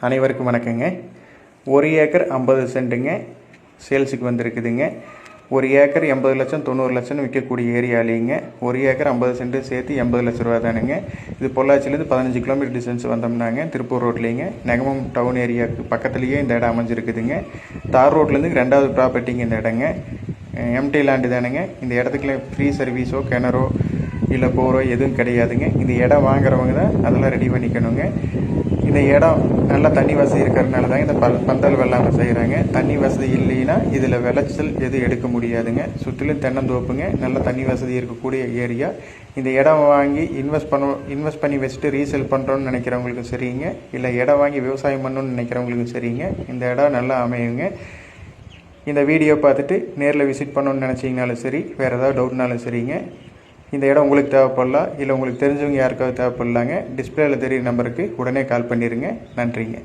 அனைவருக்கும் வணக்கங்க. 1 acre 50 சென்ட்டுங்க சேல்ஸுக்கு வந்திருக்குதுங்க. 1 acre 80 லட்சம் 90 லட்சம்னு விற்கக்கூடிய ஏரியாலேங்க 1 ஏக்கர் 50 சென்ட்டு சேர்த்து 80 லட்ச ரூபா தானுங்க. இது பொள்ளாச்சிலேருந்து 15 கிலோமீட்டர் டிஸ்டன்ஸ் வந்தோம்னாங்க திருப்பூர் ரோட்லேங்க நெகமம் டவுன் ஏரியாவுக்கு பக்கத்துலேயே இந்த இடம் அமைஞ்சிருக்குதுங்க. தார் ரோட்லேருந்து 2வது ப்ராப்பர்ட்டிங்க இந்த இடங்க. எம்டி லேண்டு தானுங்க. இந்த இடத்துக்குள்ள ஃப்ரீ சர்வீஸோ கிணறோ இல்லை போரோ எதுவும் கிடையாதுங்க. இந்த இடம் வாங்குறவங்க தான் அதெல்லாம் ரெடி பண்ணிக்கணுங்க. இந்த இடம் நல்லா தண்ணி வசதி இருக்கிறதுனால தாங்க இந்த பந்தல் வெள்ளாமல் செய்கிறாங்க. தண்ணி வசதி இல்லைன்னா இதில் விளைச்சல் எதுவும் எடுக்க முடியாதுங்க. சுற்றிலும் தென்னந்தோப்புங்க, நல்ல தண்ணி வசதி இருக்கக்கூடிய ஏரியா. இந்த இடம் வாங்கி இன்வெஸ்ட் பண்ணி வச்சுட்டு ரீசேல் பண்ணுறோன்னு நினைக்கிறவங்களுக்கும் சரிங்க, இல்லை இடம் வாங்கி விவசாயம் பண்ணணுன்னு நினைக்கிறவங்களுக்கும் சரிங்க, இந்த இடம் நல்லா அமையுங்க. இந்த வீடியோ பார்த்துட்டு நேரில் விசிட் பண்ணணுன்னு நினச்சிங்கனாலும் சரி, வேறு ஏதாவது டவுட்னாலும் சரிங்க, இந்த இடம் உங்களுக்கு தேவைப்படலாம், இல்லை உங்களுக்கு தெரிஞ்சவங்க யாருக்காவது தேவைப்படலாங்க, டிஸ்பிளேயில் தெரியுற நம்பருக்கு உடனே கால் பண்ணிடுங்க. நன்றிங்க.